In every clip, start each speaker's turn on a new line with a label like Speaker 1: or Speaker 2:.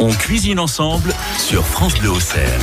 Speaker 1: On cuisine ensemble sur France Bleu Auxerre.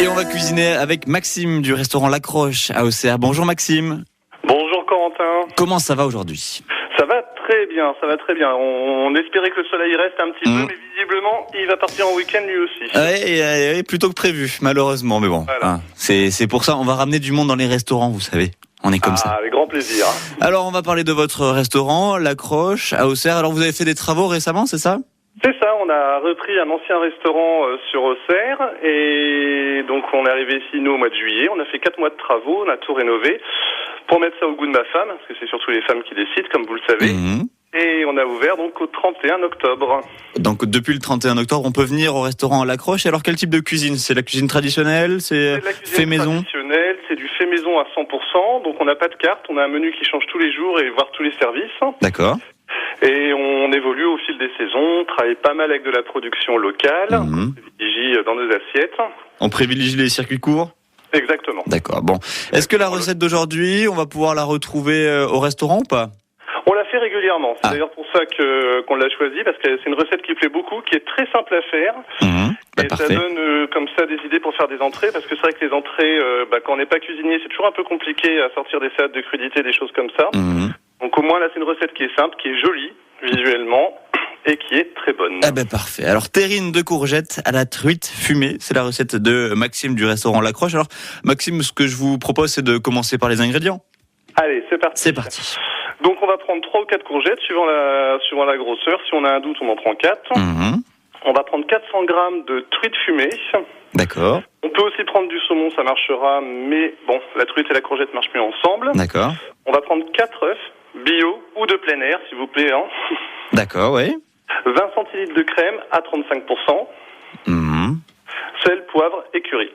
Speaker 2: Et on va cuisiner avec Maxime du restaurant L'Accroche à Auxerre. Bonjour Maxime.
Speaker 3: Bonjour Corentin.
Speaker 2: Comment ça va aujourd'hui ?
Speaker 3: Ça va très bien, ça va très bien. On espérait que le soleil reste un petit peu, mais visiblement, il va partir en week-end lui aussi.
Speaker 2: Oui, plutôt que prévu, malheureusement. Mais bon,
Speaker 3: voilà.
Speaker 2: C'est pour ça, on va ramener du monde dans les restaurants, vous savez. On est comme ça.
Speaker 3: Avec grand plaisir.
Speaker 2: Alors, on va parler de votre restaurant, L'Accroche à Auxerre. Alors, vous avez fait des travaux récemment, c'est ça ?
Speaker 3: C'est ça, on a repris un ancien restaurant sur Auxerre et donc on est arrivé ici nous au mois de juillet. On a fait 4 mois de travaux, on a tout rénové pour mettre ça au goût de ma femme, parce que c'est surtout les femmes qui décident, comme vous le savez. Et on a ouvert donc au 31 octobre. Donc
Speaker 2: depuis le 31 octobre, on peut venir au restaurant L'Accroche. Alors quel type de cuisine ? C'est la cuisine traditionnelle ? C'est
Speaker 3: la
Speaker 2: fait
Speaker 3: cuisine
Speaker 2: maison ?
Speaker 3: traditionnelle, c'est du fait maison à 100%. Donc on n'a pas de carte, on a un menu qui change tous les jours et voire tous les services.
Speaker 2: D'accord.
Speaker 3: Et on évolue au fil des saisons, on travaille pas mal avec de la production locale, on privilégie dans nos assiettes. On
Speaker 2: privilégie les circuits courts ?
Speaker 3: Exactement.
Speaker 2: D'accord, bon. Est-ce que la recette d'aujourd'hui, on va pouvoir la retrouver au restaurant ou pas ?
Speaker 3: On la fait régulièrement, c'est d'ailleurs pour ça qu'on l'a choisie, parce que c'est une recette qui plaît beaucoup, qui est très simple à faire. Et
Speaker 2: parfait.
Speaker 3: Ça donne comme ça des idées pour faire des entrées, parce que c'est vrai que les entrées, quand on n'est pas cuisinier, c'est toujours un peu compliqué à sortir des salades de crudité, des choses comme ça. Donc au moins là c'est une recette qui est simple, qui est jolie visuellement et qui est très bonne.
Speaker 2: Parfait. Alors terrine de courgettes à la truite fumée, c'est la recette de Maxime du restaurant L'Accroche. Alors Maxime, ce que je vous propose c'est de commencer par les ingrédients.
Speaker 3: Allez, c'est parti.
Speaker 2: C'est parti.
Speaker 3: Donc on va prendre 3 ou 4 courgettes suivant la grosseur. Si on a un doute, on en prend 4. On va prendre 400 grammes de truite fumée.
Speaker 2: D'accord.
Speaker 3: On peut aussi prendre du saumon, ça marchera, mais bon, la truite et la courgette marchent mieux ensemble.
Speaker 2: D'accord.
Speaker 3: On va prendre 4 œufs, bio ou de plein air, s'il vous plaît.
Speaker 2: D'accord, oui.
Speaker 3: 20 centilitres de crème à 35%. Sel, poivre et curry.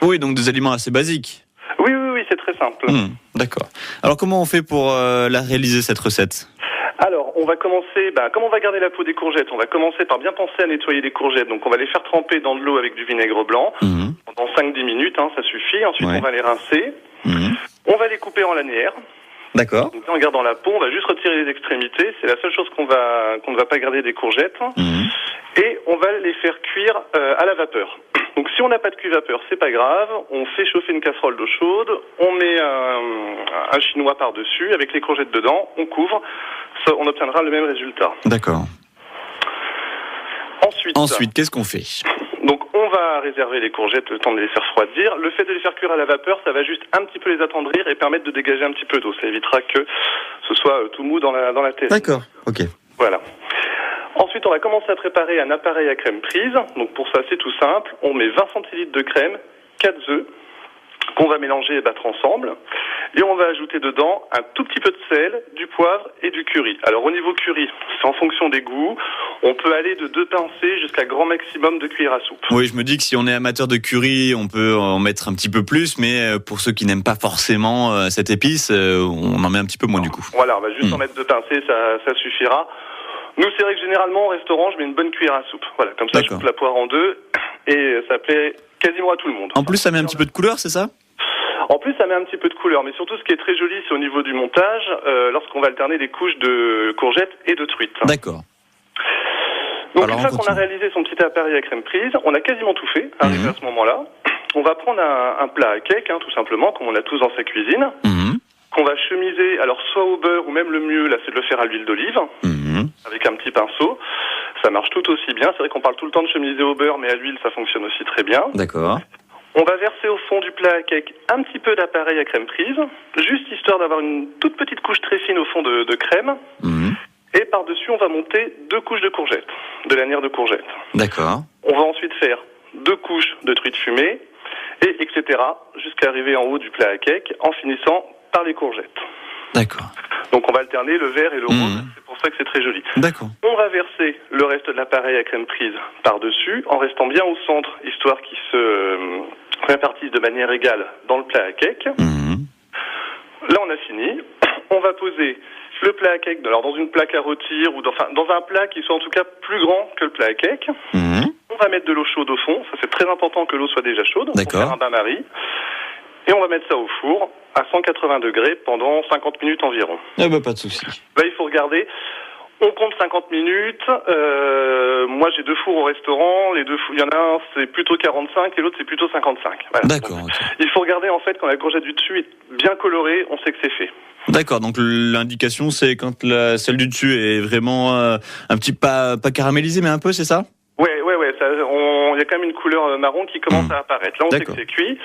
Speaker 2: Oui, donc des aliments assez basiques.
Speaker 3: Oui, c'est très simple.
Speaker 2: D'accord. Alors comment on fait pour la réaliser cette recette ?
Speaker 3: Alors, on va commencer, comme on va garder la peau des courgettes, on va commencer par bien penser à nettoyer les courgettes. Donc on va les faire tremper dans de l'eau avec du vinaigre blanc pendant 5-10 minutes, ça suffit. Ensuite, on va les rincer. On va les couper en lanières.
Speaker 2: D'accord.
Speaker 3: Donc, en gardant la peau, on va juste retirer les extrémités. C'est la seule chose qu'on ne va pas garder des courgettes. Et on va les faire cuire à la vapeur. Donc si on n'a pas de cuit-vapeur, c'est pas grave. On fait chauffer une casserole d'eau chaude. On met un chinois par-dessus avec les courgettes dedans. On couvre. Ça, on obtiendra le même résultat.
Speaker 2: D'accord. Ensuite, qu'est-ce qu'on fait ?
Speaker 3: Donc on va réserver les courgettes le temps de les faire refroidir. Le fait de les faire cuire à la vapeur, ça va juste un petit peu les attendrir et permettre de dégager un petit peu d'eau. Ça évitera que ce soit tout mou dans la terrine.
Speaker 2: D'accord, ok.
Speaker 3: Voilà. Ensuite, on va commencer à préparer un appareil à crème prise. Donc pour ça, c'est tout simple. On met 20 centilitres de crème, 4 œufs, qu'on va mélanger et battre ensemble. Et on va ajouter dedans un tout petit peu de sel, du poivre et du curry. Alors au niveau curry, c'est en fonction des goûts. On peut aller de 2 pincées jusqu'à grand maximum de cuillères à soupe.
Speaker 2: Oui, je me dis que si on est amateur de curry, on peut en mettre un petit peu plus, mais pour ceux qui n'aiment pas forcément cette épice, on en met un petit peu moins du coup.
Speaker 3: Voilà, on va juste en mettre 2 pincées, ça suffira. Nous, c'est vrai que généralement, au restaurant, je mets une bonne cuillère à soupe. Voilà, comme ça, je coupe la poire en 2 et ça plaît quasiment à tout le monde.
Speaker 2: En plus, ça met un petit peu de couleur, c'est ça ?
Speaker 3: En plus, ça met un petit peu de couleur, mais surtout, ce qui est très joli, c'est au niveau du montage, lorsqu'on va alterner des couches de courgettes et de truite.
Speaker 2: D'accord.
Speaker 3: Donc, une fois qu'on a réalisé son petit appareil à crème prise, on a quasiment tout fait, arrivé à ce moment-là. On va prendre un plat à cake, tout simplement, comme on a tous dans sa cuisine, qu'on va chemiser, alors soit au beurre, ou même le mieux, là, c'est de le faire à l'huile d'olive, avec un petit pinceau. Ça marche tout aussi bien. C'est vrai qu'on parle tout le temps de chemiser au beurre, mais à l'huile, ça fonctionne aussi très bien.
Speaker 2: D'accord.
Speaker 3: On va verser au fond du plat à cake un petit peu d'appareil à crème prise, juste histoire d'avoir une toute petite couche très fine au fond de crème. Et par-dessus, on va monter 2 couches de courgettes, de lanières de courgettes.
Speaker 2: D'accord.
Speaker 3: On va ensuite faire 2 couches de truite fumée, et etc. jusqu'à arriver en haut du plat à cake, en finissant par les courgettes.
Speaker 2: D'accord.
Speaker 3: Donc on va alterner le vert et le rose, c'est pour ça que c'est très joli.
Speaker 2: D'accord.
Speaker 3: On va verser le reste de l'appareil à crème prise par-dessus, en restant bien au centre, histoire qu'il se répartisse de manière égale dans le plat à cake. Là on a fini. On va poser le plat à cake dans une plaque à rôtir ou dans un plat qui soit en tout cas plus grand que le plat à cake. On va mettre de l'eau chaude au fond, ça c'est très important que l'eau soit déjà chaude.
Speaker 2: D'accord.
Speaker 3: Pour faire un bain-marie. Et on va mettre ça au four à 180 degrés pendant 50 minutes environ.
Speaker 2: Pas de souci.
Speaker 3: Là, il faut regarder. On compte 50 minutes. Moi, j'ai 2 fours au restaurant. Les 2 fours, il y en a un, c'est plutôt 45 et l'autre, c'est plutôt 55. Voilà.
Speaker 2: D'accord.
Speaker 3: Donc,
Speaker 2: Okay.
Speaker 3: il faut regarder, en fait, quand la courgette du dessus est bien colorée, on sait que c'est fait.
Speaker 2: D'accord, donc l'indication, c'est quand celle du dessus est vraiment un petit pas caramélisée, mais un peu, c'est ça?
Speaker 3: Ouais. Il y a quand même une couleur marron qui commence à apparaître. Là, on sait que c'est cuit.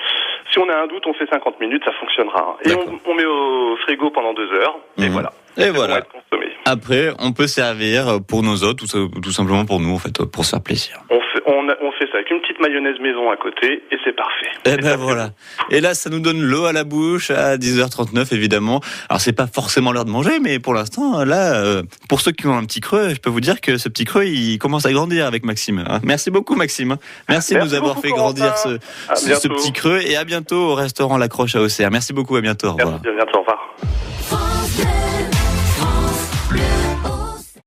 Speaker 3: Si on a un doute, on fait 50 minutes, ça fonctionnera. Et on met au frigo pendant 2 heures. Et voilà.
Speaker 2: Et voilà.
Speaker 3: Bon, consommé.
Speaker 2: Après, on peut servir pour nos hôtes, tout simplement pour nous, en fait, pour se faire plaisir.
Speaker 3: On fait ça avec une petite mayonnaise maison à côté et c'est parfait.
Speaker 2: Et ben voilà. Et là, ça nous donne l'eau à la bouche à 10h39, évidemment. Alors, c'est pas forcément l'heure de manger, mais pour l'instant, là, pour ceux qui ont un petit creux, je peux vous dire que ce petit creux, il commence à grandir avec Maxime. Merci beaucoup, Maxime. Merci de nous avoir fait grandir ce petit creux. Et à bientôt au restaurant La Croche à Auxerre. Merci beaucoup, à bientôt. Au revoir.
Speaker 3: Merci, à bientôt, au revoir.